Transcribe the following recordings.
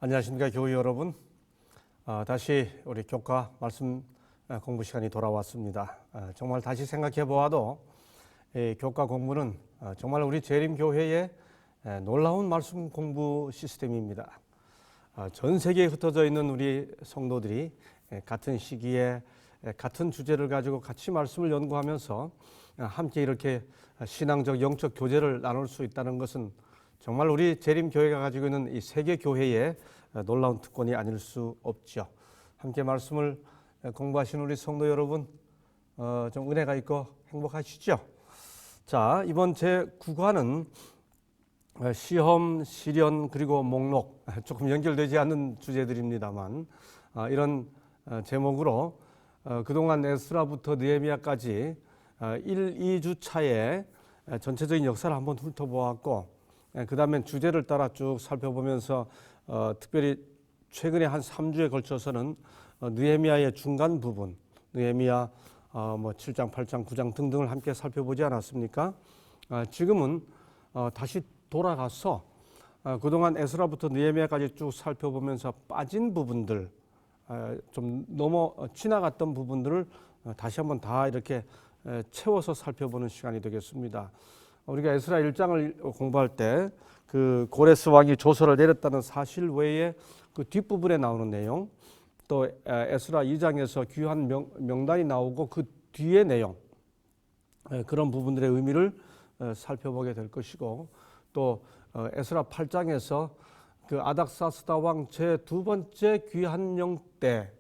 안녕하십니까 교우 여러분. 다시 우리 교과 말씀 공부 시간이 돌아왔습니다. 정말 다시 생각해 보아도 교과 공부는 정말 우리 재림교회의 놀라운 말씀 공부 시스템입니다. 전 세계에 흩어져 있는 우리 성도들이 같은 시기에 같은 주제를 가지고 같이 말씀을 연구하면서 함께 이렇게 신앙적 영적 교제를 나눌 수 있다는 것은 정말 우리 재림교회가 가지고 있는 이 세계 교회의 놀라운 특권이 아닐 수 없죠. 함께 말씀을 공부하신 우리 성도 여러분, 좀 은혜가 있고 행복하시죠? 자, 이번 제 9과는 시험, 시련 그리고 목록, 조금 연결되지 않는 주제들입니다만 이런 제목으로 그동안 에스라부터 느헤미야까지 1, 2주 차에 전체적인 역사를 한번 훑어보았고, 그 다음에 주제를 따라 쭉 살펴보면서 특별히 최근에 한 3주에 걸쳐서는 느헤미야의 중간 부분, 느헤미야 7장, 8장, 9장 등등을 함께 살펴보지 않았습니까? 지금은 다시 돌아가서 그동안 에스라부터 느헤미야까지 쭉 살펴보면서 빠진 부분들, 좀 넘어 지나갔던 부분들을 다시 한번 다 이렇게 채워서 살펴보는 시간이 되겠습니다. 우리가 에스라 1장을 공부할 때 그 고레스 왕이 조서를 내렸다는 사실 외에 그 뒷부분에 나오는 내용, 또 에스라 2장에서 귀한 명단이 나오고 그 뒤의 내용, 그런 부분들의 의미를 살펴보게 될 것이고, 또 에스라 8장에서 그 아닥사스다 왕 제 두 번째 귀환령 때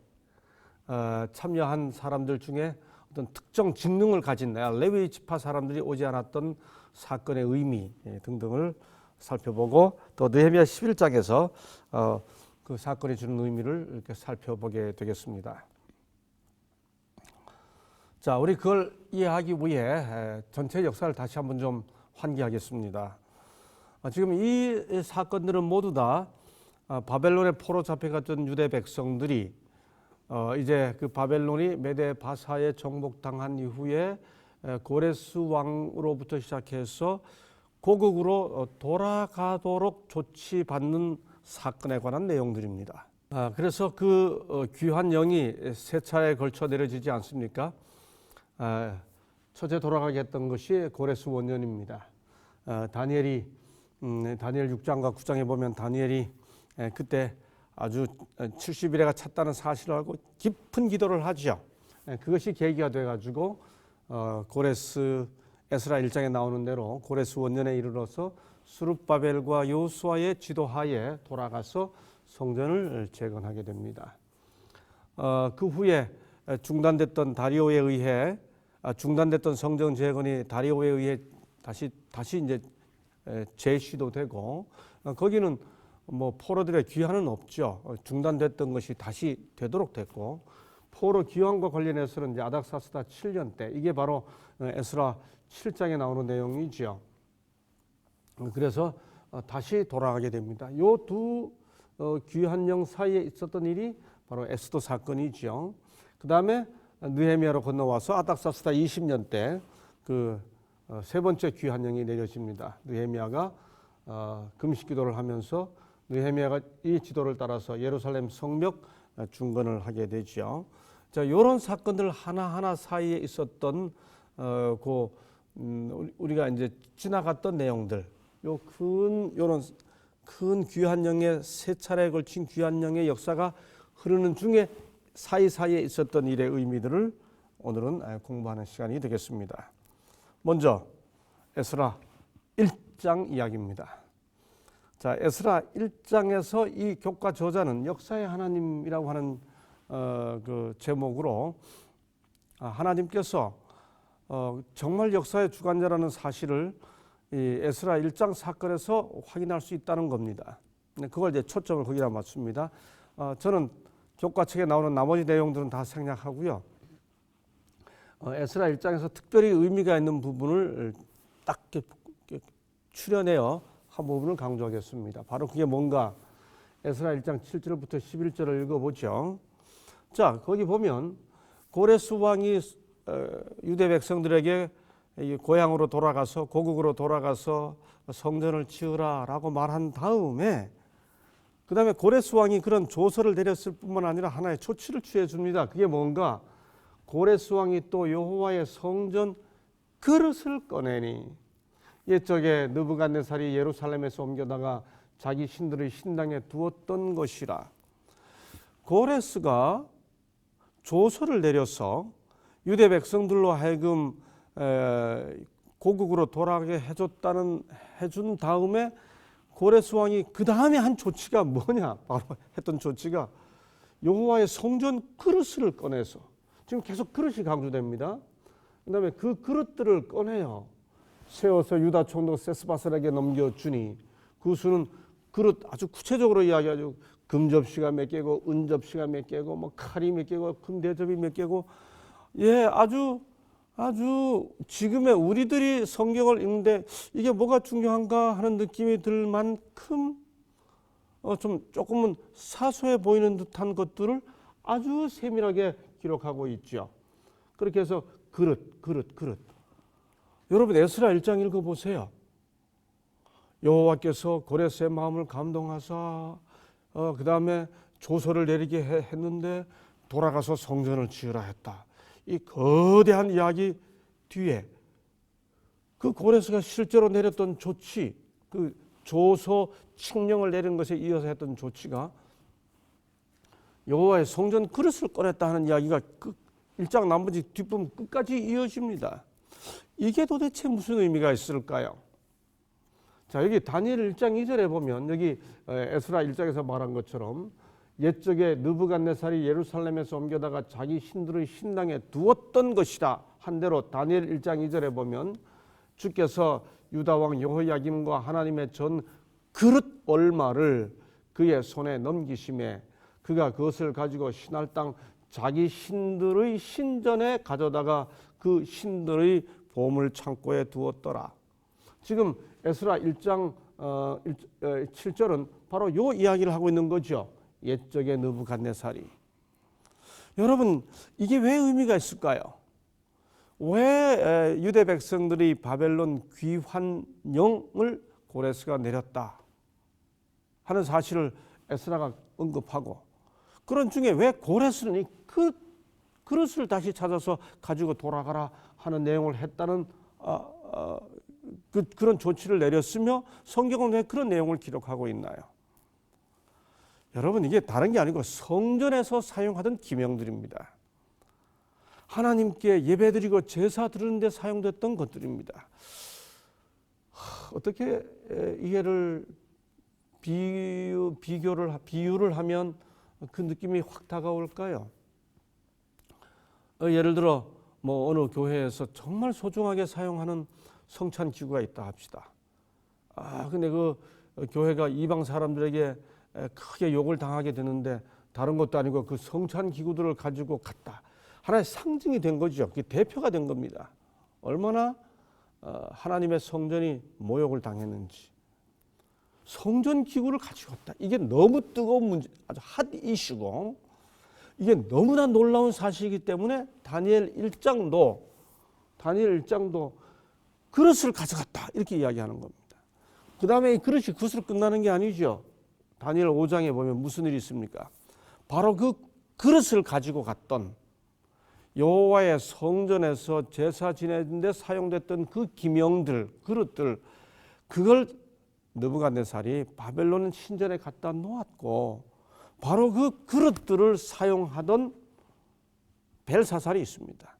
참여한 사람들 중에 어떤 특정 직능을 가진 레위 지파 사람들이 오지 않았던 사건의 의미 등등을 살펴보고, 또 느헤미야 11장에서 그 사건이 주는 의미를 이렇게 살펴보게 되겠습니다. 자, 우리 그걸 이해하기 위해 전체 역사를 다시 한번 좀 환기하겠습니다. 지금 이 사건들은 모두 다 바벨론의 포로 잡혀갔던 유대 백성들이 이제 그 바벨론이 메데 바사에 정복당한 이후에 고레스 왕으로부터 시작해서 고국으로 돌아가도록 조치받는 사건에 관한 내용들입니다. 그래서 그 귀환령이 세 차례에 걸쳐 내려지지 않습니까? 첫째 돌아가게 했던 것이 고레스 원년입니다. 다니엘 6장과 9장에 보면 다니엘이 그때 아주 70일에가 찼다는 사실을 알고 깊은 기도를 하죠. 그것이 계기가 돼가지고 고레스 에스라 1장에 나오는 대로 고레스 원년에 이르러서 스룹바벨과 여호수아의 지도하에 돌아가서 성전을 재건하게 됩니다. 그 후에 중단됐던 다리오에 의해 중단됐던 성전 재건이 다리오에 의해 다시 이제 재시도되고, 거기는 뭐 포로들의 귀환은 없죠. 중단됐던 것이 다시 되도록 됐고, 포로 귀환과 관련해서는 이제 아닥사스다 7년 때, 이게 바로 에스라 7장에 나오는 내용이죠. 그래서 다시 돌아가게 됩니다. 요 두 귀환령 사이에 있었던 일이 바로 에스더 사건이죠. 그 다음에 느헤미야로 건너와서 아닥사스다 20년 때 그 세 번째 귀환령이 내려집니다. 느헤미야가 금식기도를 하면서 느헤미야가 이 지도를 따라서 예루살렘 성벽 중건을 하게 되죠. 자, 이런 사건들 하나하나 사이에 있었던 우리가 이제 지나갔던 내용들, 요런 큰 귀환령의 세 차례에 걸친 귀환령의 역사가 흐르는 중에 사이사이에 있었던 일의 의미들을 오늘은 공부하는 시간이 되겠습니다. 먼저 에스라 1장 이야기입니다. 자, 에스라 1장에서 이 교과 저자는 역사의 하나님이라고 하는 그 제목으로 하나님께서 정말 역사의 주관자라는 사실을 이 에스라 1장 사건에서 확인할 수 있다는 겁니다. 그걸 이제 초점을 거기다 맞춥니다. 저는 교과책에 나오는 나머지 내용들은 다 생략하고요. 에스라 1장에서 특별히 의미가 있는 부분을 딱 추려내어 한 부분을 강조하겠습니다. 바로 그게 뭔가, 에스라 1장 7절부터 11절을 읽어보죠. 자, 거기 보면 고레스 왕이 유대 백성들에게 고향으로 돌아가서 고국으로 돌아가서 성전을 지으라라고 말한 다음에 그 다음에 고레스 왕이 그런 조서를 내렸을 뿐만 아니라 하나의 조치를 취해 줍니다. 그게 뭔가? 고레스 왕이 또 여호와의 성전 그릇을 꺼내니, 옛적에 느부갓네살이 예루살렘에서 옮겨다가 자기 신들의 신당에 두었던 것이라. 고레스가 조서를 내려서 유대 백성들로 하여금 고국으로 돌아가게 해준 다음에 고레스 왕이 그 다음에 한 조치가 뭐냐? 바로 했던 조치가 여호와의 성전 그릇을 꺼내서, 지금 계속 그릇이 강조됩니다. 그 다음에 그 그릇들을 꺼내요. 세워서 유다 총독 세스바셀에게 넘겨주니, 그 수는 그릇 아주 구체적으로 이야기하죠. 금접시가 몇 개고, 은접시가 몇 개고, 뭐 칼이 몇 개고, 금 대접이 몇 개고, 예, 아주 지금의 우리들이 성경을 읽는데 이게 뭐가 중요한가 하는 느낌이 들 만큼 조금은 사소해 보이는 듯한 것들을 아주 세밀하게 기록하고 있죠. 그렇게 해서 그릇. 여러분 에스라 1장 읽어보세요. 여호와께서 고레스의 마음을 감동하사 그 다음에 조서를 내리게 했는데 돌아가서 성전을 지으라 했다. 이 거대한 이야기 뒤에 그 고레스가 실제로 내렸던 조치, 그 조서 칙령을 내린 것에 이어서 했던 조치가 여호와의 성전 그릇을 꺼냈다 하는 이야기가 그 1장 나머지 뒷부분 끝까지 이어집니다. 이게 도대체 무슨 의미가 있을까요? 자, 여기 다니엘 1장 2절에 보면 여기 에스라 1장에서 말한 것처럼 옛적에 느부갓네살이 예루살렘에서 옮겨다가 자기 신들의 신당에 두었던 것이다 한 대로 다니엘 1장 2절에 보면 주께서 유다 왕 여호야김과 하나님의 전 그릇 얼마를 그의 손에 넘기심에 그가 그것을 가지고 신할 땅 자기 신들의 신전에 가져다가 그 신들의 보물 창고에 두었더라. 지금 에스라 1장 7절은 바로 이 이야기를 하고 있는 거죠. 옛적의 느부갓네살이. 여러분, 이게 왜 의미가 있을까요? 왜 유대 백성들이 바벨론 귀환령을 고레스가 내렸다 하는 사실을 에스라가 언급하고, 그런 중에 왜 고레스는 이 그릇을 다시 찾아서 가지고 돌아가라 하는 내용을 했다는 그런 조치를 내렸으며 성경은 왜 그런 내용을 기록하고 있나요? 여러분, 이게 다른 게 아니고 성전에서 사용하던 기명들입니다. 하나님께 예배드리고 제사 드리는 데 사용됐던 것들입니다. 어떻게 이해를 비유를 하면 그 느낌이 확 다가올까요? 예를 들어 뭐 어느 교회에서 정말 소중하게 사용하는 성찬 기구가 있다 합시다. 근데 그 교회가 이방 사람들에게 크게 욕을 당하게 되는데 다른 것도 아니고 그 성찬 기구들을 가지고 갔다. 하나의 상징이 된 거죠. 그게 대표가 된 겁니다. 얼마나 하나님의 성전이 모욕을 당했는지. 성전 기구를 가지고 왔다. 이게 너무 뜨거운 문제, 아주 핫 이슈고 이게 너무나 놀라운 사실이기 때문에 다니엘 1장도 그릇을 가져갔다 이렇게 이야기하는 겁니다. 그 다음에 이 그릇이 그것으로 끝나는 게 아니죠. 다니엘 5장에 보면 무슨 일이 있습니까? 바로 그 그릇을 가지고 갔던 여호와의 성전에서 제사 지내는 데 사용됐던 그 기명들, 그릇들, 그걸 느부갓네살이 바벨론 신전에 갖다 놓았고, 바로 그 그릇들을 사용하던 벨사살이 있습니다.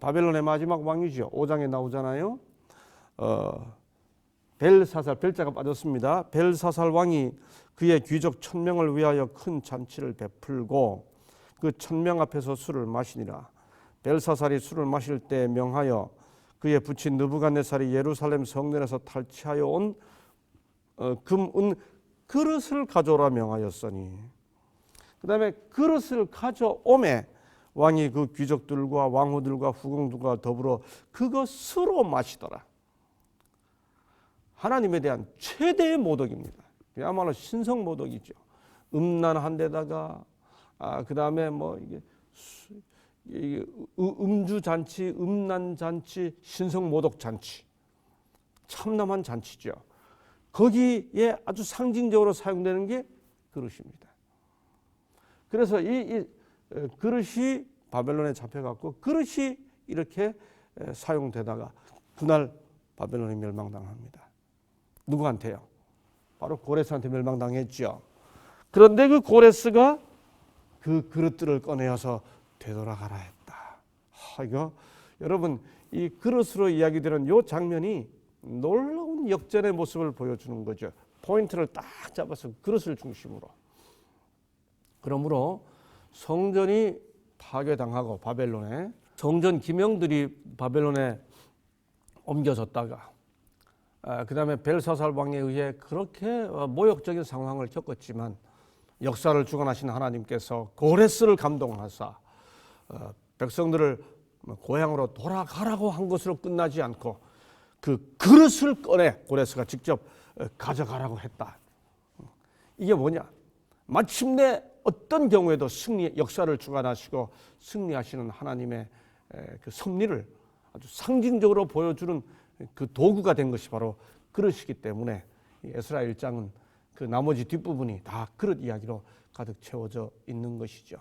바벨론의 마지막 왕이죠. 5장에 나오잖아요. 벨사살, 벨자가 빠졌습니다. 벨사살 왕이 그의 귀족 1000명을 위하여 큰 잔치를 베풀고 그 1000명 앞에서 술을 마시니라. 벨사살이 술을 마실 때 명하여 그의 부친 느부갓네살이 예루살렘 성전에서 탈취하여 온 금, 은 그릇을 가져오라 명하였으니, 그 다음에 그릇을 가져오매 왕이 그 귀족들과 왕후들과 후궁들과 더불어 그것으로 마시더라. 하나님에 대한 최대의 모독입니다. 그야말로 신성 모독이죠. 음란한 데다가 그 다음에 뭐 이게 음주 잔치, 음란 잔치, 신성 모독 잔치, 참남한 잔치죠. 거기에 아주 상징적으로 사용되는 게 그릇입니다. 그래서 이 그릇이 바벨론에 잡혀갖고 그릇이 이렇게 사용되다가 그날 바벨론이 멸망당합니다. 누구한테요? 바로 고레스한테 멸망당했죠. 그런데 그 고레스가 그 그릇들을 꺼내어서 되돌아가라 했다. 이거 여러분, 이 그릇으로 이야기되는 이 장면이 놀라운 역전의 모습을 보여주는 거죠. 포인트를 딱 잡아서 그릇을 중심으로. 그러므로 성전이 파괴당하고 바벨론에 성전 기명들이 바벨론에 옮겨졌다가 그 다음에 벨사살 왕에 의해 그렇게 모욕적인 상황을 겪었지만 역사를 주관하신 하나님께서 고레스를 감동하사 백성들을 고향으로 돌아가라고 한 것으로 끝나지 않고 그 그릇을 꺼내 고레스가 직접 가져가라고 했다. 이게 뭐냐? 마침내 어떤 경우에도 역사를 주관하시고 승리하시는 하나님의 그 섭리를 아주 상징적으로 보여주는 그 도구가 된 것이 바로 그릇이기 때문에 에스라 1장은 그 나머지 뒷부분이 다 그릇 이야기로 가득 채워져 있는 것이죠.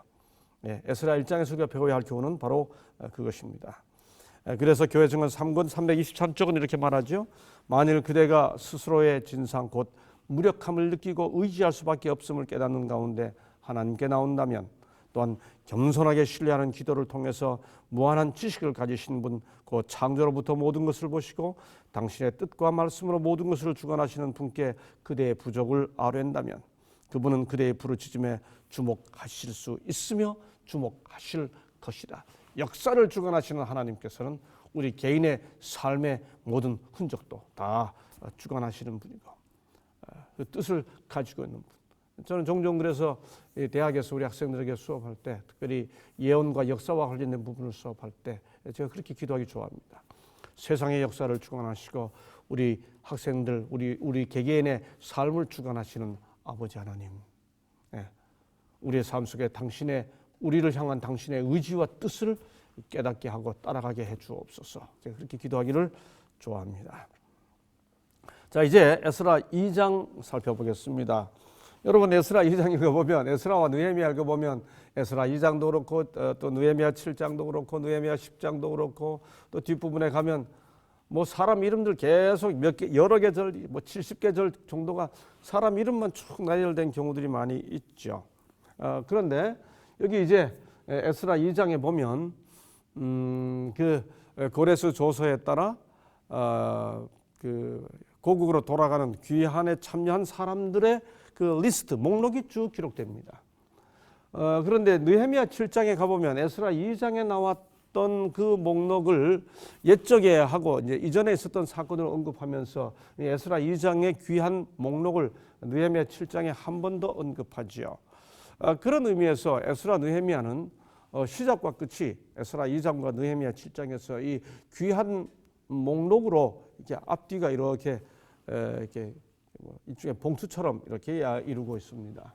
에스라 1장에서 우리가 배워야 할 교훈은 바로 그것입니다. 그래서 교회 증언 3권 323쪽은 이렇게 말하죠. 만일 그대가 스스로의 진상 곧 무력함을 느끼고 의지할 수밖에 없음을 깨닫는 가운데 하나님께 나온다면, 또한 겸손하게 신뢰하는 기도를 통해서 무한한 지식을 가지신 분, 그 창조로부터 모든 것을 보시고 당신의 뜻과 말씀으로 모든 것을 주관하시는 분께 그대의 부족을 아뢰한다면 그분은 그대의 부르짖음에 주목하실 수 있으며 주목하실 것이다. 역사를 주관하시는 하나님께서는 우리 개인의 삶의 모든 흔적도 다 주관하시는 분이고 그 뜻을 가지고 있는 분. 저는 종종 그래서 대학에서 우리 학생들에게 수업할 때, 특별히 예언과 역사와 관련된 부분을 수업할 때 제가 그렇게 기도하기 좋아합니다. 세상의 역사를 주관하시고 우리 학생들, 우리 개개인의 삶을 주관하시는 아버지 하나님, 우리의 삶 속에 우리를 향한 당신의 의지와 뜻을 깨닫게 하고 따라가게 해 주옵소서. 제가 그렇게 기도하기를 좋아합니다. 자, 이제 에스라 2장 살펴보겠습니다. 여러분, 에스라 2장 읽어보면, 에스라와 느헤미야 읽어보면 에스라 2장도 그렇고 또 느헤미야 7장도 그렇고 느헤미야 10장도 그렇고 또 뒷부분에 가면 뭐 사람 이름들 계속 여러 개 절, 뭐 70개 절 정도가 사람 이름만 쭉 나열된 경우들이 많이 있죠. 그런데 여기 이제 에스라 2장에 보면 그 고레스 조서에 따라 그 고국으로 돌아가는 귀환에 참여한 사람들의 그 리스트, 목록이 쭉 기록됩니다. 그런데 느헤미야 7장에 가보면 에스라 2장에 나왔던 그 목록을 옛적에 하고 이제 이전에 있었던 사건을 언급하면서 에스라 2장의 귀한 목록을 느헤미야 7장에 한 번 더 언급하지요. 그런 의미에서 에스라 느헤미야는 시작과 끝이 에스라 2장과 느헤미야 7장에서 이 귀한 목록으로 이렇게 앞뒤가 이렇게 일종의 봉투처럼 이렇게 이루고 있습니다.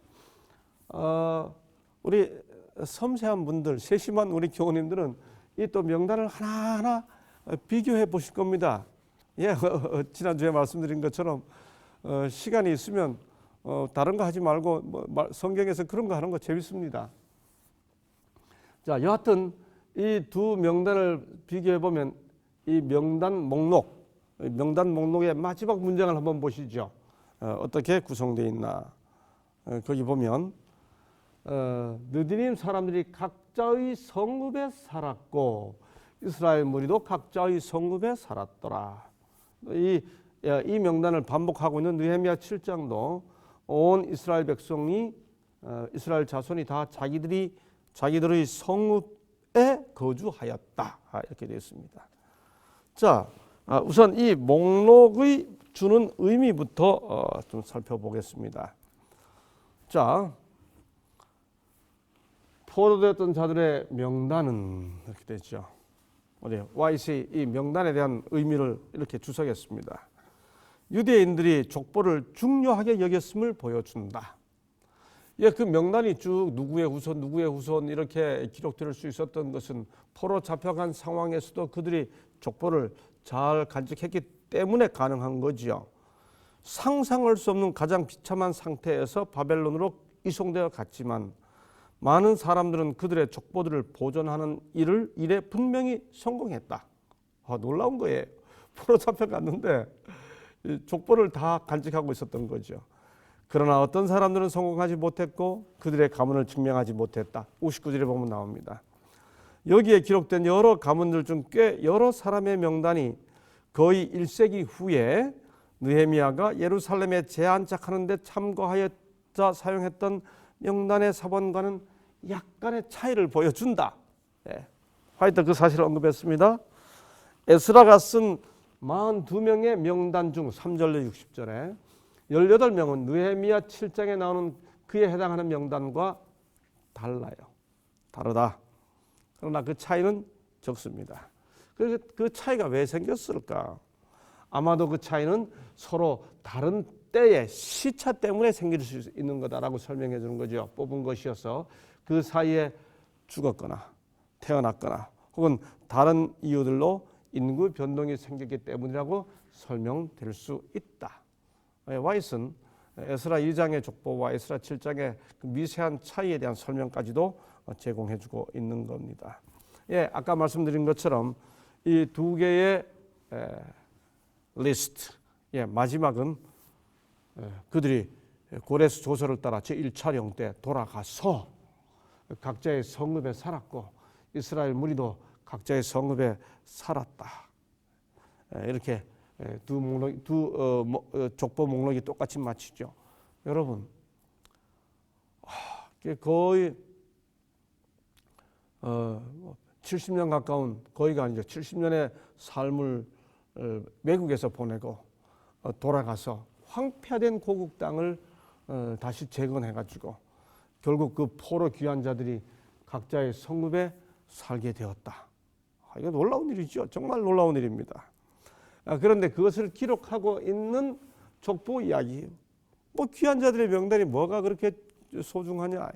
우리 섬세한 분들, 세심한 우리 교우님들은 이 또 명단을 하나하나 비교해 보실 겁니다. 지난주에 말씀드린 것처럼 시간이 있으면 다른 거 하지 말고 성경에서 그런 거 하는 거 재밌습니다. 자, 여하튼 이 두 명단을 비교해 보면 이 명단 목록의 마지막 문장을 한번 보시죠. 어떻게 구성되어 있나. 거기 보면 느디님 사람들이 각자의 성읍에 살았고 이스라엘 무리도 각자의 성읍에 살았더라. 이 명단을 반복하고 있는 느헤미야 7장도 온 이스라엘 백성이 이스라엘 자손이 다 자기들의 성읍에 거주하였다. 이렇게 되어 있습니다. 자, 우선 이 목록의 주는 의미부터 좀 살펴보겠습니다. 자, 포로되었던 자들의 명단은 이렇게 되죠. YC 이 명단에 대한 의미를 이렇게 주석했습니다. 유대인들이 족보를 중요하게 여겼음을 보여준다. 그 명단이 쭉 누구의 후손 이렇게 기록될 수 있었던 것은 포로 잡혀간 상황에서도 그들이 족보를 잘 간직했기 때문에 가능한 거지요. 상상할 수 없는 가장 비참한 상태에서 바벨론으로 이송되어 갔지만 많은 사람들은 그들의 족보들을 보존하는 일에 분명히 성공했다. 놀라운 거예요. 포로 잡혀갔는데 족보를 다 간직하고 있었던 거죠. 그러나 어떤 사람들은 성공하지 못했고 그들의 가문을 증명하지 못했다. 59절에 보면 나옵니다. 여기에 기록된 여러 가문들 중 꽤 여러 사람의 명단이 거의 1세기 후에 느헤미야가 예루살렘에 재안착하는 데 참고하였자 사용했던 명단의 사본과는 약간의 차이를 보여준다. 화이트 그 사실을 언급했습니다. 에스라가 쓴 42명의 명단 중 3절로 60절에 18명은 느헤미야 7장에 나오는 그에 해당하는 명단과 달라요. 다르다. 그러나 그 차이는 적습니다. 그 차이가 왜 생겼을까? 아마도 그 차이는 서로 다른 때의 시차 때문에 생길 수 있는 거다라고 설명해 주는 거죠. 뽑은 것이어서 그 사이에 죽었거나 태어났거나 혹은 다른 이유들로 인구 변동이 생겼기 때문이라고 설명될 수 있다. 와이슨 에스라 2장의 족보와 에스라 7장의 그 미세한 차이에 대한 설명까지도 제공해 주고 있는 겁니다. 아까 말씀드린 것처럼 이 두 개의 리스트, 마지막은 그들이 고레스 조서를 따라 제1차령 때 돌아가서 각자의 성읍에 살았고 이스라엘 무리도 각자의 성읍에 살았다. 이렇게 두 족보 목록이 똑같이 맞추죠. 여러분, 거의 70년 가까운, 거의가 아니죠. 70년의 삶을 외국에서 보내고 돌아가서 황폐화된 고국 땅을 다시 재건해가지고 결국 그 포로 귀환 자들이 각자의 성읍에 살게 되었다. 이거 놀라운 일이죠. 정말 놀라운 일입니다. 그런데 그것을 기록하고 있는 족보 이야기, 귀한 자들의 명단이 뭐가 그렇게 소중하냐?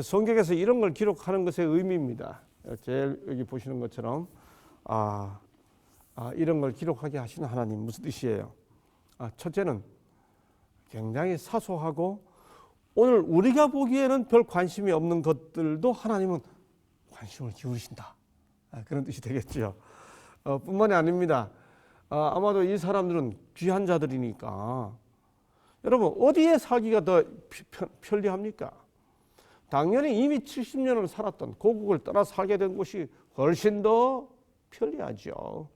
성경에서 이런 걸 기록하는 것의 의미입니다. 제일 여기 보시는 것처럼 이런 걸 기록하게 하시는 하나님 무슨 뜻이에요? 첫째는 굉장히 사소하고 오늘 우리가 보기에는 별 관심이 없는 것들도 하나님은 관심을 기울이신다. 그런 뜻이 되겠죠. 뿐만이 아닙니다. 아마도 이 사람들은 귀한 자들이니까 여러분 어디에 살기가 더 편리합니까? 당연히 이미 70년을 살았던 고국을 떠나 살게 된 곳이 훨씬 더 편리하죠.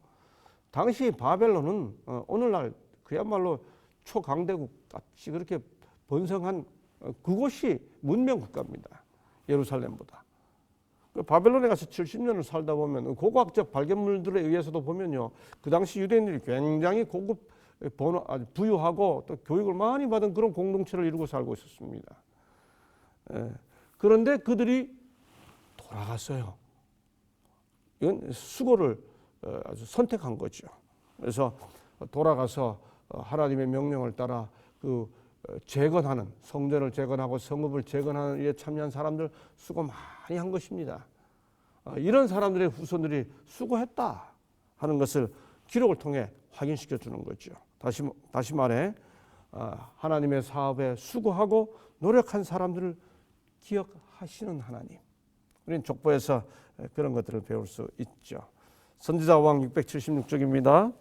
당시 바벨론은 오늘날 그야말로 초강대국 같이 그렇게 번성한 그곳이 문명 국가입니다. 예루살렘보다. 바벨론에 가서 70년을 살다 보면 고고학적 발견물들에 의해서도 보면요, 그 당시 유대인들이 굉장히 고급 부유하고 또 교육을 많이 받은 그런 공동체를 이루고 살고 있었습니다. 그런데 그들이 돌아갔어요. 이건 수고를 아주 선택한 거죠. 그래서 돌아가서 하나님의 명령을 따라 그 재건하는, 성전을 재건하고 성읍을 재건하는 일에 참여한 사람들 수고 많이 한 것입니다. 이런 사람들의 후손들이 수고했다 하는 것을 기록을 통해 확인시켜 주는 거죠. 다시 말해 하나님의 사업에 수고하고 노력한 사람들을 기억하시는 하나님. 우리는 족보에서 그런 것들을 배울 수 있죠. 선지자 왕 676쪽입니다.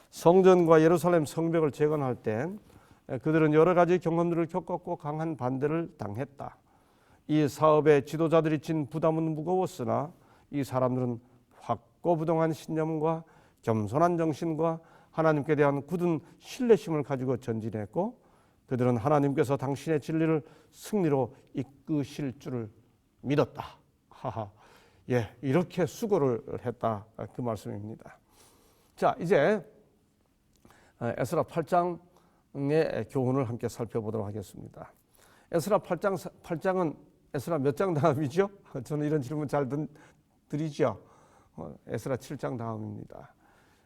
성전과 예루살렘 성벽을 재건할 때 그들은 여러 가지 경험들을 겪었고 강한 반대를 당했다. 이 사업의 지도자들이 진 부담은 무거웠으나 이 사람들은 확고부동한 신념과 겸손한 정신과 하나님께 대한 굳은 신뢰심을 가지고 전진했고 그들은 하나님께서 당신의 진리를 승리로 이끄실 줄을 믿었다. 이렇게 수고를 했다. 그 말씀입니다. 자, 이제 에스라 8장의 교훈을 함께 살펴보도록 하겠습니다. 에스라 8장은 에스라 몇 장 다음이죠? 저는 이런 질문 잘 드리죠. 에스라 7장 다음입니다.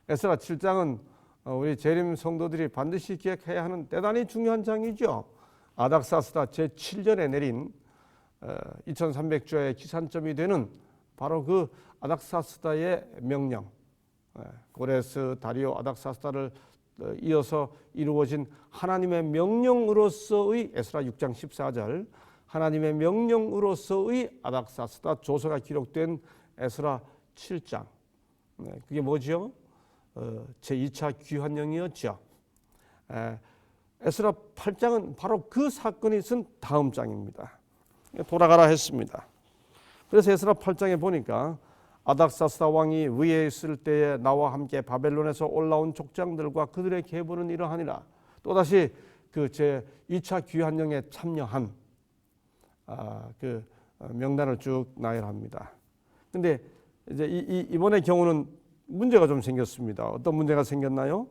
에스라 7장은 우리 재림 성도들이 반드시 기억해야 하는 대단히 중요한 장이죠. 아닥사스다 제7년에 내린 2300조의 기산점이 되는 바로 그 아닥사스다의 명령, 고레스 다리오 아닥사스다를 이어서 이루어진 하나님의 명령으로서의 에스라 6장 14절, 하나님의 명령으로서의 아닥사스다 조서가 기록된 에스라 7장. 그게 뭐죠? 제2차 귀환령이었죠. 에스라 8장은 바로 그 사건이 있은 다음 장입니다. 돌아가라 했습니다. 그래서 에스라 8장에 보니까 아닥사스다 왕이 위에 있을 때에 나와 함께 바벨론에서 올라온 족장들과 그들의 계보는 이러하니라. 또다시 그 제2차 귀환령에 참여한 그 명단을 쭉 나열합니다. 근데 이제 이번의 경우는 문제가 좀 생겼습니다. 어떤 문제가 생겼나요?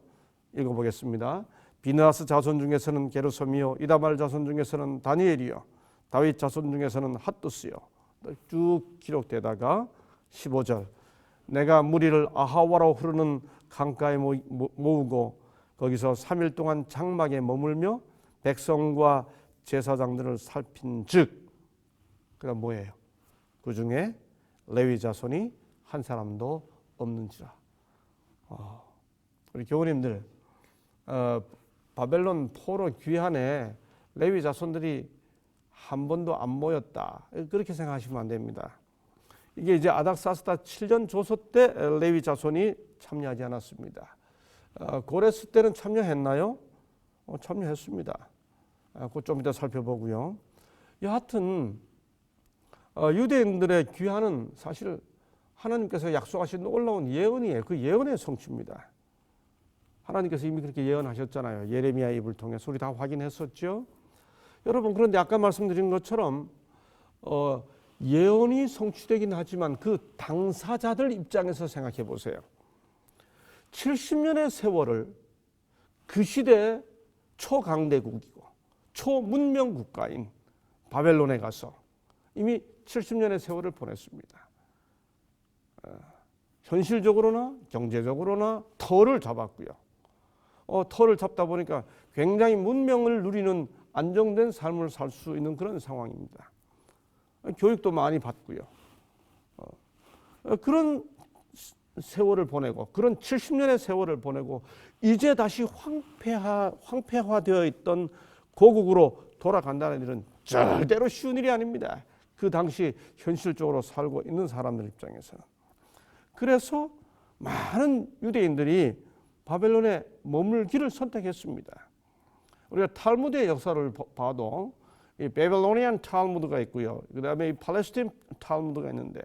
읽어보겠습니다. 비느하스 자손 중에서는 게르솜이요, 이다말 자손 중에서는 다니엘이요, 다윗 자손 중에서는 핫두스요. 쭉 기록되다가 15절, 내가 무리를 아하와로 흐르는 강가에 모으고 거기서 3일 동안 장막에 머물며 백성과 제사장들을 살핀 즉, 그다음 뭐예요? 그 중에 레위 자손이 한 사람도 없는지라. 우리 교우님들, 바벨론 포로 귀환에 레위 자손들이 한 번도 안 모였다, 그렇게 생각하시면 안 됩니다. 이게 이제 아닥사스다 7년 조서 때 레위 자손이 참여하지 않았습니다. 고레스 때는 참여했나요? 참여했습니다. 그거 좀 이따 살펴보고요. 여하튼 유대인들의 귀환은 사실 하나님께서 약속하신 놀라운 예언이에요. 그 예언의 성취입니다. 하나님께서 이미 그렇게 예언하셨잖아요. 예레미야 입을 통해서 우리 다 확인했었죠. 여러분, 그런데 아까 말씀드린 것처럼 예언이 성취되긴 하지만 그 당사자들 입장에서 생각해 보세요. 70년의 세월을 그 시대 초강대국이고 초문명 국가인 바벨론에 가서 이미 70년의 세월을 보냈습니다. 현실적으로나 경제적으로나 터를 잡았고요. 터를 잡다 보니까 굉장히 문명을 누리는 안정된 삶을 살 수 있는 그런 상황입니다. 교육도 많이 받고요. 그런 세월을 보내고, 그런 70년의 세월을 보내고 이제 다시 황폐화되어 있던 고국으로 돌아간다는 일은 절대로 쉬운 일이 아닙니다. 그 당시 현실적으로 살고 있는 사람들 입장에서는. 그래서 많은 유대인들이 바벨론에 머물기를 선택했습니다. 우리가 탈무드의 역사를 봐도 이 바벨로니안 탈무드가 있고요. 그 다음에 이 팔레스틴 탈무드가 있는데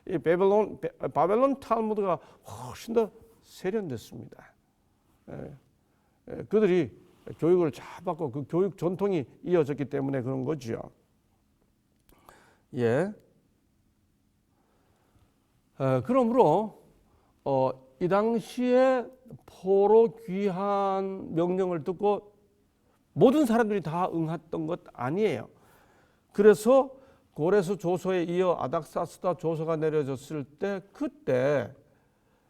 이 바벨론 탈무드가 훨씬 더 세련됐습니다. 그들이 교육을 잘 받고 그 교육 전통이 이어졌기 때문에 그런 거죠. 예. 그러므로 이 당시에 포로 귀환 명령을 듣고 모든 사람들이 다 응했던 것 아니에요. 그래서 고레스 조서에 이어 아닥사스다 조서가 내려졌을 때 그때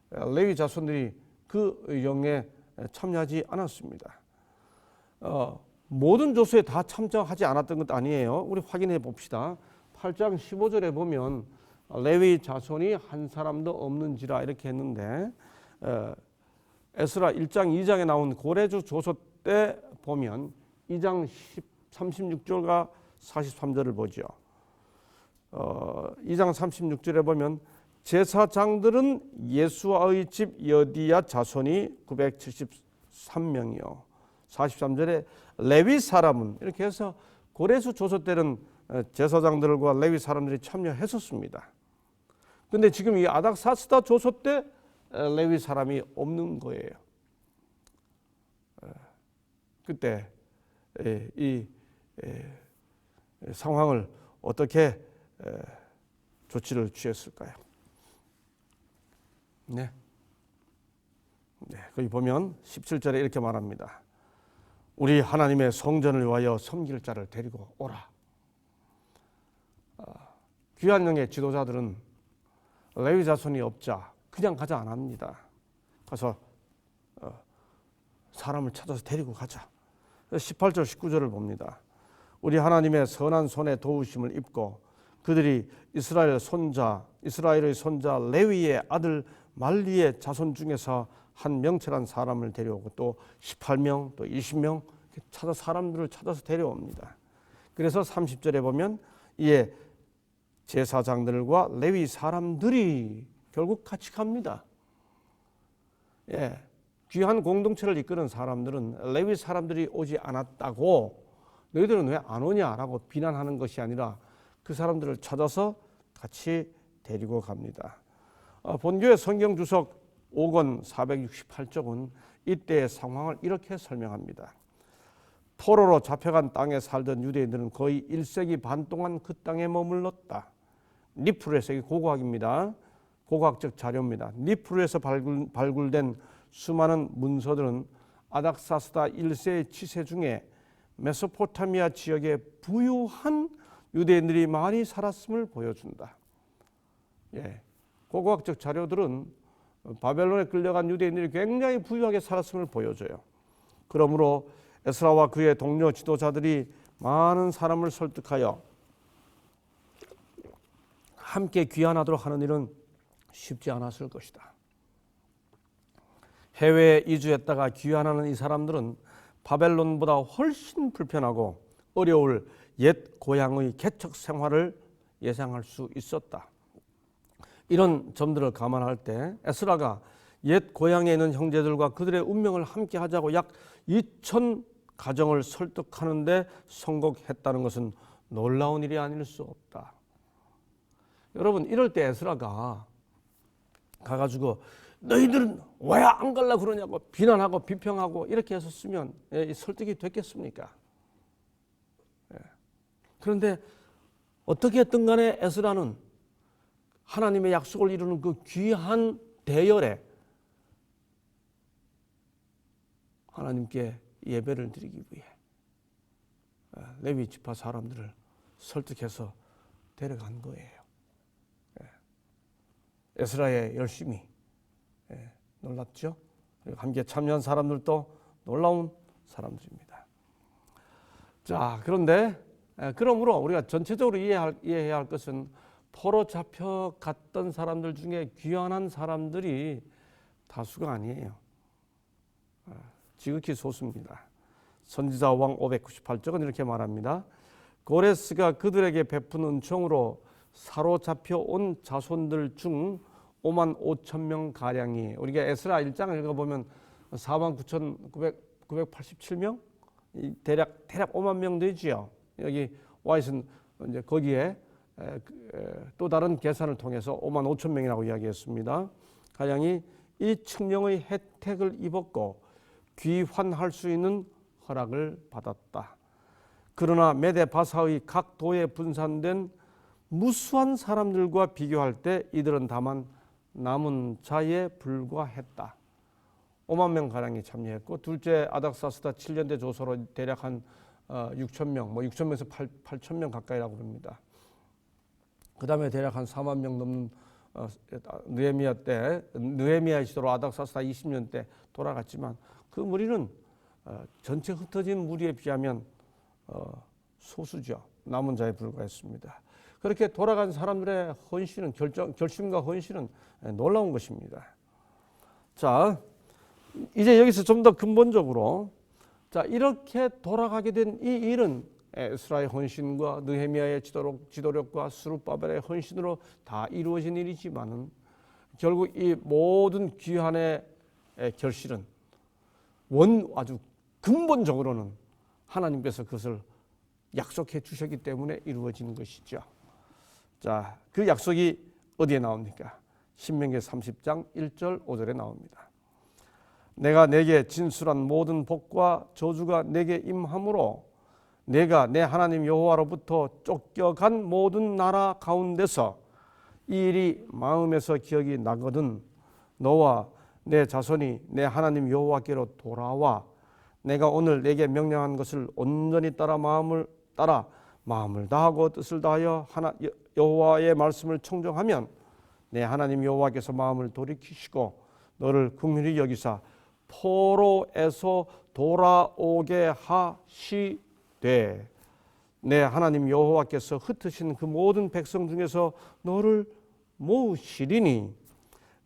레위 자손들이 그 영에 참여하지 않았습니다. 모든 조서에 다 참여하지 않았던 것 아니에요. 우리 확인해 봅시다. 8장 15절에 보면 레위 자손이 한 사람도 없는지라 이렇게 했는데 에스라 1장 2장에 나온 고레스 조서 때 보면 2장 36절과 43절을 보죠. 2장 36절에 보면 제사장들은 예수아의 집 여디야 자손이 973명이요. 43절에 레위 사람은 이렇게 해서 고레스 조서 때는 제사장들과 레위 사람들이 참여했었습니다. 근데 지금 이 아닥사스다 조서 때 레위 사람이 없는 거예요. 그때 이 상황을 어떻게 조치를 취했을까요? 네. 거기 보면 17절에 이렇게 말합니다. 우리 하나님의 성전을 위하여 섬길 자를 데리고 오라. 귀환령의 지도자들은 레위 자손이 없자 그냥 가자 안 합니다. 가서 사람을 찾아서 데리고 가자. 18절 19절을 봅니다. 우리 하나님의 선한 손에 도우심을 입고 그들이 이스라엘의 손자 레위의 아들 말리의 자손 중에서 한 명철한 사람을 데려오고 또 18명 또 20명 사람들을 찾아서 데려옵니다. 그래서 30절에 보면 이에 제사장들과 레위 사람들이 결국 같이 갑니다. 예, 귀한 공동체를 이끄는 사람들은 레위 사람들이 오지 않았다고 너희들은 왜 안 오냐라고 비난하는 것이 아니라 그 사람들을 찾아서 같이 데리고 갑니다. 본교의 성경 주석 5권 468쪽은 이때의 상황을 이렇게 설명합니다. 포로로 잡혀간 땅에 살던 유대인들은 거의 1세기 반 동안 그 땅에 머물렀다. 니프루에서, 이게 고고학입니다. 고고학적 자료입니다. 니프루에서 발굴된 수많은 문서들은 아닥사스다 1세의 치세 중에 메소포타미아 지역에 부유한 유대인들이 많이 살았음을 보여준다. 예, 고고학적 자료들은 바벨론에 끌려간 유대인들이 굉장히 부유하게 살았음을 보여줘요. 그러므로 에스라와 그의 동료 지도자들이 많은 사람을 설득하여 함께 귀환하도록 하는 일은 쉽지 않았을 것이다. 해외에 이주했다가 귀환하는 이 사람들은 바벨론보다 훨씬 불편하고 어려울 옛 고향의 개척 생활을 예상할 수 있었다. 이런 점들을 감안할 때 에스라가 옛 고향에 있는 형제들과 그들의 운명을 함께 하자고 약 2,000 가정을 설득하는 데 성공했다는 것은 놀라운 일이 아닐 수 없다. 여러분, 이럴 때 에스라가 가가지고 너희들은 왜 안 갈라 그러냐고 비난하고 비평하고 이렇게 했었으면 설득이 됐겠습니까? 그런데 어떻게 했든 간에 에스라는 하나님의 약속을 이루는 그 귀한 대열에 하나님께 예배를 드리기 위해 레위 지파 사람들을 설득해서 데려간 거예요. 에스라의 열심이 놀랍죠? 함께 참여한 사람들도 놀라운 사람들입니다. 자, 그런데 그러므로 우리가 전체적으로 이해해야 할 것은 포로 잡혀갔던 사람들 중에 귀환한 사람들이 다수가 아니에요. 지극히 소수입니다. 선지자 왕 598쪽은 이렇게 말합니다. 고레스가 그들에게 베푼 은총으로 사로잡혀 온 자손들 중 5만 5천 명 가량이, 우리가 에스라 1장을 읽어보면 4만 9,987명 대략 5만 명 되지요. 여기 와 있은 이제 거기에 또 다른 계산을 통해서 5만 5천 명이라고 이야기했습니다. 가량이 이 칙령의 혜택을 입었고 귀환할 수 있는 허락을 받았다. 그러나 메데 바사의 각 도에 분산된 무수한 사람들과 비교할 때 이들은 다만 남은 자에 불과했다. 5만 명 가량이 참여했고, 둘째 아닥사스다 7년대 조서로 대략 한 6천 명, 6천 명에서 8천 명 가까이라고 봅니다. 그 다음에 대략 한 4만 명 넘는 느헤미야의 시대로 아닥사스다 20년 때 돌아갔지만 그 무리는 전체 흩어진 무리에 비하면 소수죠. 남은 자에 불과했습니다. 그렇게 돌아간 사람들의 헌신은 결심과 헌신은 놀라운 것입니다. 자, 이제 여기서 좀 더 근본적으로 자, 이렇게 돌아가게 된 이 일은 에스라의 헌신과 느헤미야의 지도력과 스룹바벨의 헌신으로 다 이루어진 일이지만은 결국 이 모든 귀환의 결실은 아주 근본적으로는 하나님께서 그것을 약속해 주셨기 때문에 이루어진 것이죠. 자, 그 약속이 어디에 나옵니까? 신명기 30장 1절 5절에 나옵니다. 내가 내게 진술한 모든 복과 저주가 내게 임함으로 내가 내 하나님 여호와로부터 쫓겨간 모든 나라 가운데서 이 일이 마음에서 기억이 나거든 너와 내 자손이 내 하나님 여호와께로 돌아와 내가 오늘 내게 명령한 것을 온전히 따라 마음을 다하고 뜻을 다하여 여호와의 말씀을 청정하면 내 하나님 여호와께서 마음을 돌이키시고 너를 긍휼히 여기사 포로에서 돌아오게 하시되 내 하나님 여호와께서 흩으신 그 모든 백성 중에서 너를 모으시리니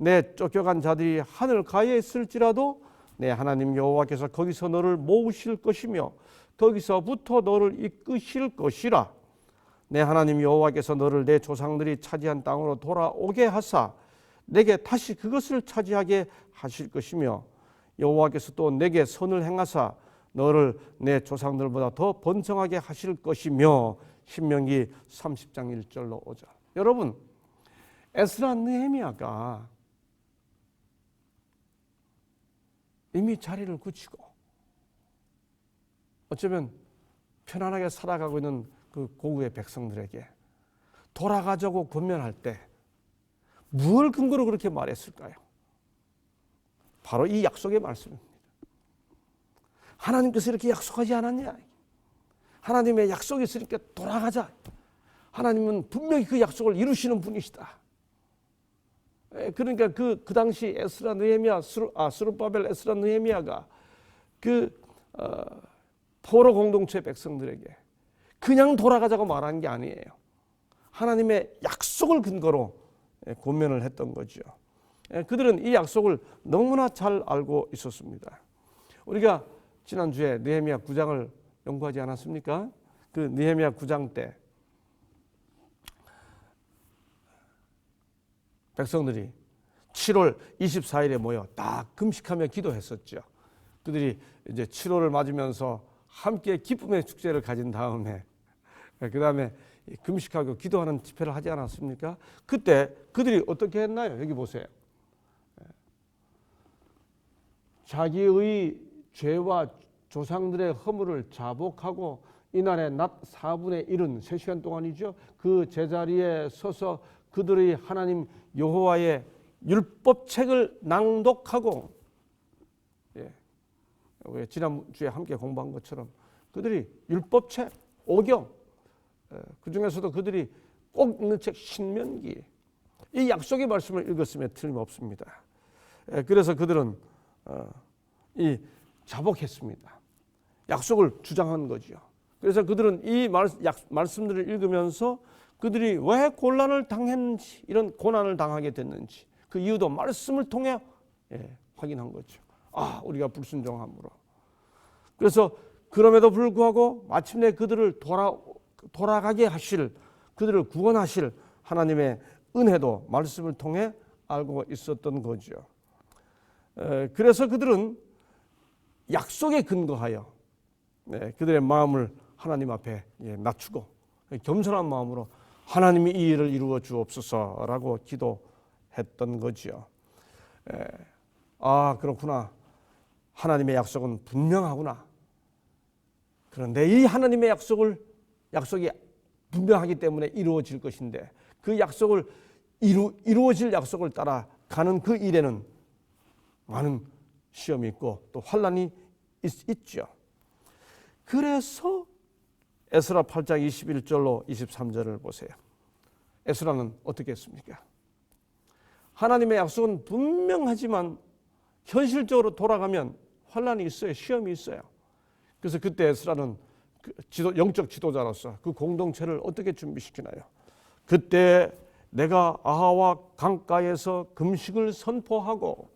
내 쫓겨간 자들이 하늘 가에 있을지라도 내 하나님 여호와께서 거기서 너를 모으실 것이며 거기서부터 너를 이끄실 것이라. 내 하나님 여호와께서 너를 내 조상들이 차지한 땅으로 돌아오게 하사 내게 다시 그것을 차지하게 하실 것이며 여호와께서 또 내게 선을 행하사 너를 내 조상들보다 더 번성하게 하실 것이며. 신명기 30장 1절로 5절. 여러분, 에스라 느헤미야가 이미 자리를 굳히고 어쩌면 편안하게 살아가고 있는 그 고국의 백성들에게 돌아가자고 권면할 때 무엇을 근거로 그렇게 말했을까요? 바로 이 약속의 말씀입니다. 하나님께서 이렇게 약속하지 않았냐? 하나님의 약속이 있으니까 돌아가자. 하나님은 분명히 그 약속을 이루시는 분이시다. 그러니까 그 당시 에스라 느헤미야, 스룹바벨 에스라 느헤미야가 포로 공동체 백성들에게 그냥 돌아가자고 말한 게 아니에요. 하나님의 약속을 근거로 권면을 했던 거죠. 그들은 이 약속을 너무나 잘 알고 있었습니다. 우리가 지난주에 느헤미야 9장을 연구하지 않았습니까? 그 느헤미야 9장 때 백성들이 7월 24일에 모여 딱 금식하며 기도했었죠. 그들이 이제 7월을 맞으면서 함께 기쁨의 축제를 가진 다음에 그 다음에 금식하고 기도하는 집회를 하지 않았습니까? 그때 그들이 어떻게 했나요? 여기 보세요. 자기의 죄와 조상들의 허물을 자복하고 이날의 낮 4분의 1은 3시간 동안이죠. 그 제자리에 서서 그들의 하나님 여호와의 율법책을 낭독하고, 지난주에 함께 공부한 것처럼 그들이 율법책 5경, 그 중에서도 그들이 꼭 읽는 책 신명기, 이 약속의 말씀을 읽었으면 틀림없습니다. 그래서 그들은 이 자복했습니다. 약속을 주장한 거죠. 그래서 그들은 이 말씀들을 읽으면서 그들이 왜 곤란을 당했는지, 이런 고난을 당하게 됐는지 그 이유도 말씀을 통해 확인한 거죠. 우리가 불순종함으로. 그래서 그럼에도 불구하고 마침내 그들을 돌아가게 하실, 그들을 구원하실 하나님의 은혜도 말씀을 통해 알고 있었던 거죠. 그래서 그들은 약속에 근거하여 그들의 마음을 하나님 앞에 낮추고 겸손한 마음으로 하나님이 이 일을 이루어 주옵소서라고 기도했던 거지요. 그렇구나. 하나님의 약속은 분명하구나. 그런데 이 하나님의 약속이 분명하기 때문에 이루어질 것인데 그 약속을 이루어질 약속을 따라가는 그 일에는 많은 시험이 있고 또 환난이 있죠. 그래서 에스라 8장 21절로 23절을 보세요. 에스라는 어떻게 했습니까? 하나님의 약속은 분명하지만 현실적으로 돌아가면 환난이 있어요. 시험이 있어요. 그래서 그때 에스라는 영적 지도자로서 그 공동체를 어떻게 준비시키나요? 그때 내가 아하와 강가에서 금식을 선포하고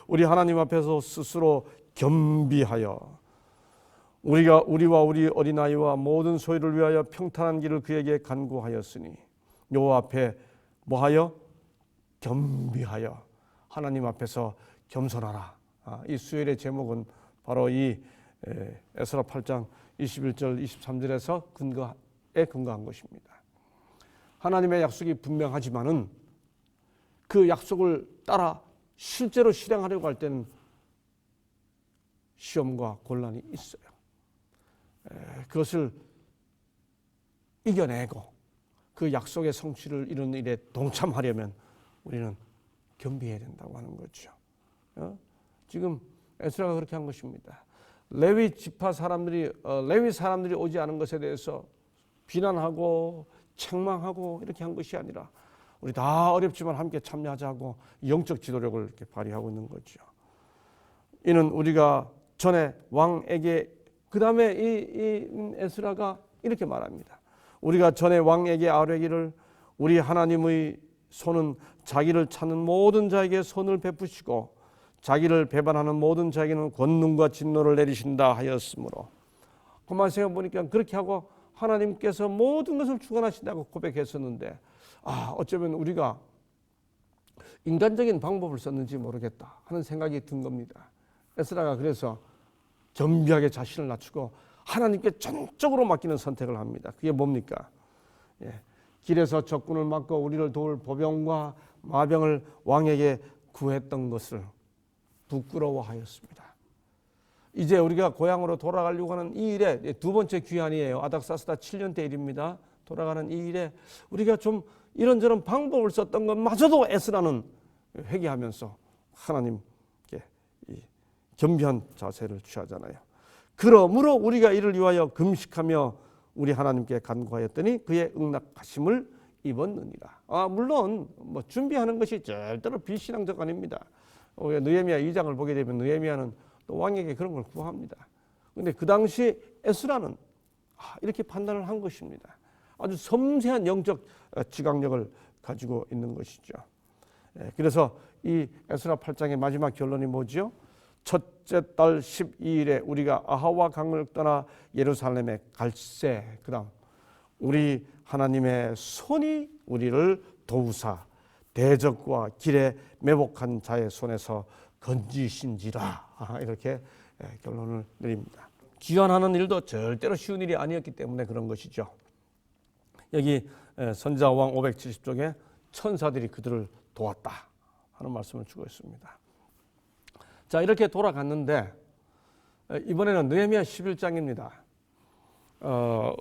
우리 하나님 앞에서 스스로 겸비하여 우리와 우리 어린아이와 모든 소유를 위하여 평탄한 길을 그에게 간구하였으니 여호와 앞에 뭐하여? 겸비하여 하나님 앞에서 겸손하라. 이 수요일의 제목은 바로 이 에스라 8장 21절 23절에서 근거한 것입니다. 하나님의 약속이 분명하지만은 그 약속을 따라 실제로 실행하려고 할 때는 시험과 곤란이 있어요. 그것을 이겨내고 그 약속의 성취를 이루는 일에 동참하려면 우리는 겸비해야 된다고 하는 거죠. 지금 에스라가 그렇게 한 것입니다. 레위 사람들이 오지 않은 것에 대해서 비난하고 책망하고 이렇게 한 것이 아니라 우리 다 어렵지만 함께 참여하자고 영적 지도력을 이렇게 발휘하고 있는 거죠. 이는 우리가 전에 왕에게, 그 다음에 이 에스라가 이렇게 말합니다. 우리가 전에 왕에게 아뢰기를 우리 하나님의 손은 자기를 찾는 모든 자에게 손을 베푸시고 자기를 배반하는 모든 자에게는 권능과 진노를 내리신다 하였으므로. 그만 생각해 보니까 그렇게 하고 하나님께서 모든 것을 주관하신다고 고백했었는데 어쩌면 우리가 인간적인 방법을 썼는지 모르겠다 하는 생각이 든 겁니다. 에스라가 그래서 겸비하게 자신을 낮추고 하나님께 전적으로 맡기는 선택을 합니다. 그게 뭡니까? 길에서 적군을 막고 우리를 도울 보병과 마병을 왕에게 구했던 것을 부끄러워하였습니다. 이제 우리가 고향으로 돌아가려고 하는 이 일에 두 번째 귀환이에요. 아닥사스다 7년째 일입니다. 돌아가는 이 일에 우리가 좀 이런저런 방법을 썼던 것마저도 에스라는 회개하면서 하나님께 겸비한 자세를 취하잖아요. 그러므로 우리가 이를 위하여 금식하며 우리 하나님께 간구하였더니 그의 응답하심을 입었느니라. 물론 준비하는 것이 절대로 비신앙적 아닙니다. 느헤미야 2장을 보게 되면 느헤미야는 또 왕에게 그런 걸 구합니다. 그런데 그 당시 에스라는 이렇게 판단을 한 것입니다. 아주 섬세한 영적 지각력을 가지고 있는 것이죠. 그래서 이 에스라 8장의 마지막 결론이 뭐죠? 첫째 달 12일에 우리가 아하와 강을 떠나 예루살렘에 갈새, 그 다음 우리 하나님의 손이 우리를 도우사 대적과 길에 매복한 자의 손에서 건지신지라. 이렇게 결론을 내립니다. 귀환하는 일도 절대로 쉬운 일이 아니었기 때문에 그런 것이죠. 여기 선지자왕 570쪽에 천사들이 그들을 도왔다 하는 말씀을 주고 있습니다. 자, 이렇게 돌아갔는데 이번에는 느헤미야 11장입니다.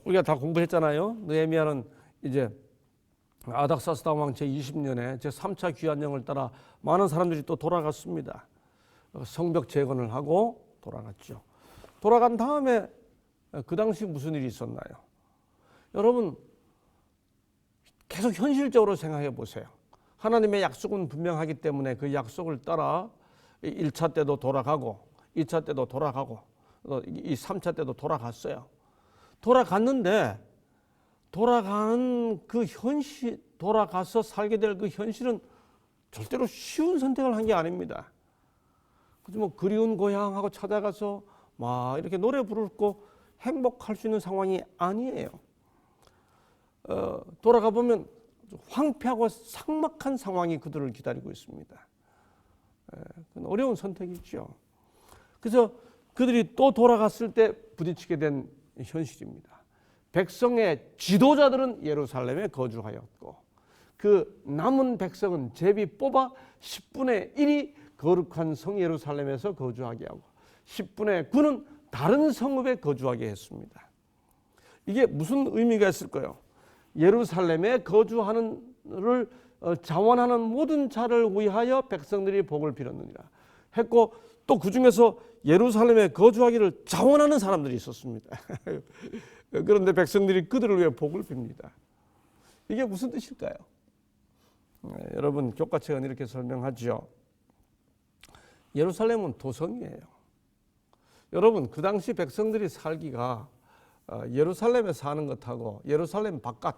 우리가 다 공부했잖아요. 느헤미야는 이제 아닥사스다 왕 제20년에 제3차 귀환령을 따라 많은 사람들이 또 돌아갔습니다. 성벽 재건을 하고 돌아갔죠. 돌아간 다음에 그 당시 무슨 일이 있었나요? 여러분 계속 현실적으로 생각해 보세요. 하나님의 약속은 분명하기 때문에 그 약속을 따라 1차 때도 돌아가고 2차 때도 돌아가고 이 3차 때도 돌아갔어요. 돌아갔는데 돌아가는 그 현실, 돌아가서 살게 될 그 현실은 절대로 쉬운 선택을 한 게 아닙니다. 그래서 그리운 고향하고 찾아가서 막 이렇게 노래 부르고 행복할 수 있는 상황이 아니에요. 돌아가 보면 황폐하고 삭막한 상황이 그들을 기다리고 있습니다. 어려운 선택이죠. 그래서 그들이 또 돌아갔을 때 부딪히게 된 현실입니다. 백성의 지도자들은 예루살렘에 거주하였고 그 남은 백성은 제비 뽑아 10분의 1이 거룩한 성 예루살렘에서 거주하게 하고 10분의 9는 다른 성읍에 거주하게 했습니다. 이게 무슨 의미가 있을까요? 예루살렘에 거주하는를 자원하는 모든 자를 위하여 백성들이 복을 빌었느니라 했고 또 그 중에서 예루살렘에 거주하기를 자원하는 사람들이 있었습니다. 그런데 백성들이 그들을 위해 복을 빕니다. 이게 무슨 뜻일까요? 여러분 교과책은 이렇게 설명하죠. 예루살렘은 도성이에요. 여러분 그 당시 백성들이 살기가 예루살렘에 사는 것하고 예루살렘 바깥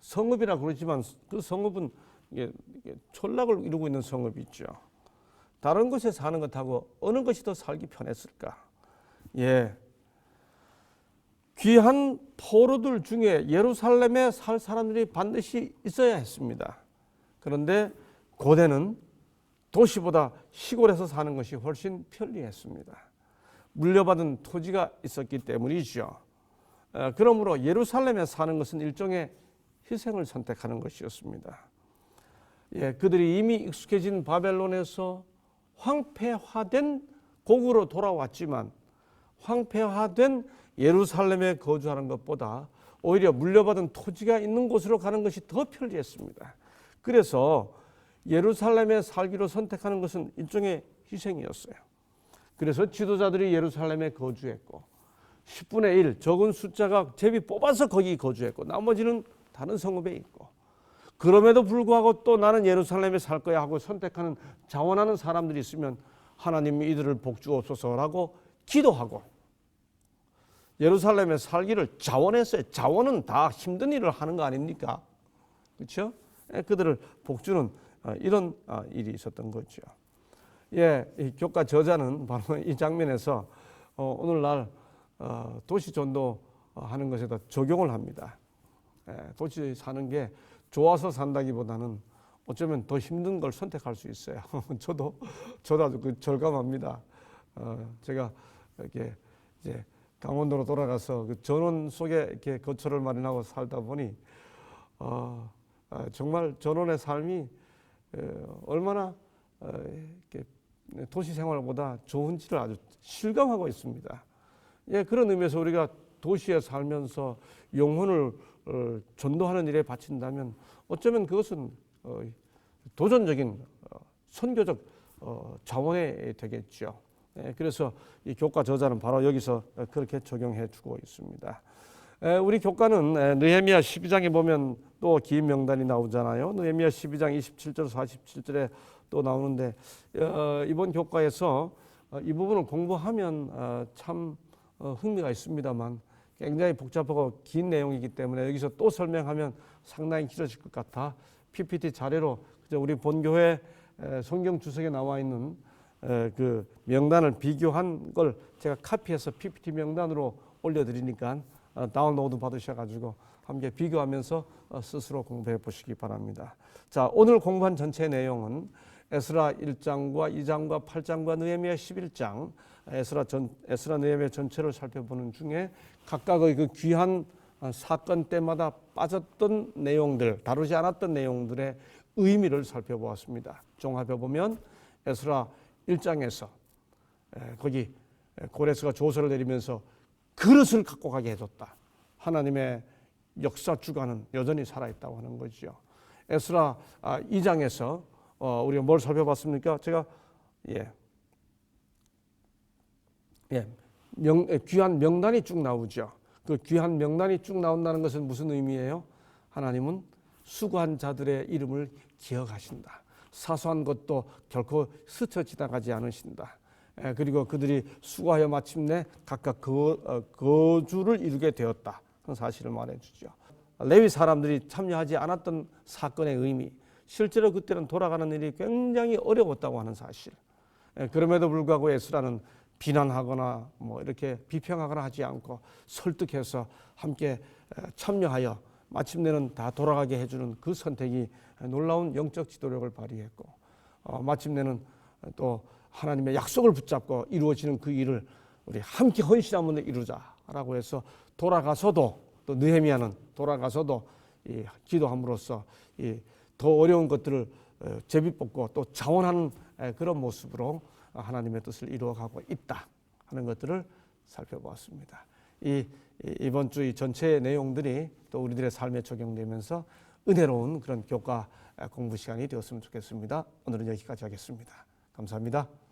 성읍이라 그러지만 그 성읍은 이게 촌락을 이루고 있는 성읍이 있죠. 다른 곳에 사는 것하고 어느 것이 더 살기 편했을까? 귀한 포로들 중에 예루살렘에 살 사람들이 반드시 있어야 했습니다. 그런데 고대는 도시보다 시골에서 사는 것이 훨씬 편리했습니다. 물려받은 토지가 있었기 때문이죠. 그러므로 예루살렘에 사는 것은 일종의 희생을 선택하는 것이었습니다. 그들이 이미 익숙해진 바벨론에서 황폐화된 고국으로 돌아왔지만 황폐화된 예루살렘에 거주하는 것보다 오히려 물려받은 토지가 있는 곳으로 가는 것이 더 편리했습니다. 그래서 예루살렘에 살기로 선택하는 것은 일종의 희생이었어요. 그래서 지도자들이 예루살렘에 거주했고 10분의 1 적은 숫자가 제비 뽑아서 거기 거주했고 나머지는 다른 성읍에 있고 그럼에도 불구하고 또 나는 예루살렘에 살 거야 하고 선택하는 자원하는 사람들이 있으면 하나님이 이들을 복주옵소서라고 기도하고 예루살렘에 살기를 자원했어요. 자원은 다 힘든 일을 하는 거 아닙니까? 그렇죠? 그들을 복주는 이런 일이 있었던 거죠. 예, 이 교과 저자는 바로 이 장면에서 오늘날 도시 전도하는 것에다 적용을 합니다. 도시 사는 게 좋아서 산다기보다는 어쩌면 더 힘든 걸 선택할 수 있어요. 저도 아주 그 절감합니다. 제가 이렇게 이제 강원도로 돌아가서 그 전원 속에 이렇게 거처를 마련하고 살다 보니 정말 전원의 삶이 얼마나 이렇게 도시 생활보다 좋은지를 아주 실감하고 있습니다. 예, 그런 의미에서 우리가 도시에 살면서 영혼을 전도하는 일에 바친다면 어쩌면 그것은 도전적인 선교적 자원이 되겠죠. 그래서 이 교과 저자는 바로 여기서 그렇게 적용해 주고 있습니다. 우리 교과는 느헤미야 12장에 보면 또 긴 명단이 나오잖아요. 느헤미야 12장 27절 47절에 또 나오는데 이번 교과에서 이 부분을 공부하면 참 흥미가 있습니다만 굉장히 복잡하고 긴 내용이기 때문에 여기서 또 설명하면 상당히 길어질 것 같아 PPT 자료로 우리 본교회 성경 주석에 나와 있는 그 명단을 비교한 걸 제가 카피해서 PPT 명단으로 올려드리니까 다운로드 받으셔가지고 함께 비교하면서 스스로 공부해 보시기 바랍니다. 자, 오늘 공부한 전체 내용은 에스라 1장과 2장과 8장과 느헤미야 11장, 에스라 느헤미야 전체를 살펴보는 중에 각각의 그 귀한 사건 때마다 빠졌던 내용들, 다루지 않았던 내용들의 의미를 살펴보았습니다. 종합해 보면 에스라 1장에서 거기 고레스가 조서를 내리면서 그릇을 갖고 가게 해줬다. 하나님의 역사 주관은 여전히 살아있다고 하는 거죠. 에스라 2장에서 우리가 뭘 살펴봤습니까? 제가 귀한 명단이 쭉 나오죠. 그 귀한 명단이 쭉 나온다는 것은 무슨 의미예요? 하나님은 수고한 자들의 이름을 기억하신다. 사소한 것도 결코 스쳐 지나가지 않으신다. 그리고 그들이 수고하여 마침내 각각 거주를 이루게 되었다. 그런 사실을 말해주죠. 레위 사람들이 참여하지 않았던 사건의 의미, 실제로 그때는 돌아가는 일이 굉장히 어려웠다고 하는 사실. 그럼에도 불구하고 에스라는 비난하거나 뭐 이렇게 비평하거나 하지 않고 설득해서 함께 참여하여 마침내는 다 돌아가게 해주는 그 선택이 놀라운 영적 지도력을 발휘했고 마침내는 또 하나님의 약속을 붙잡고 이루어지는 그 일을 우리 함께 헌신함으로 이루자라고 해서 돌아가서도 또 느헤미야는 돌아가서도 기도함으로써 더 어려운 것들을 제비뽑고 또 자원하는 그런 모습으로 하나님의 뜻을 이루어가고 있다 하는 것들을 살펴보았습니다. 이번 주 이 전체의 내용들이 또 우리들의 삶에 적용되면서 은혜로운 그런 교과 공부 시간이 되었으면 좋겠습니다. 오늘은 여기까지 하겠습니다. 감사합니다.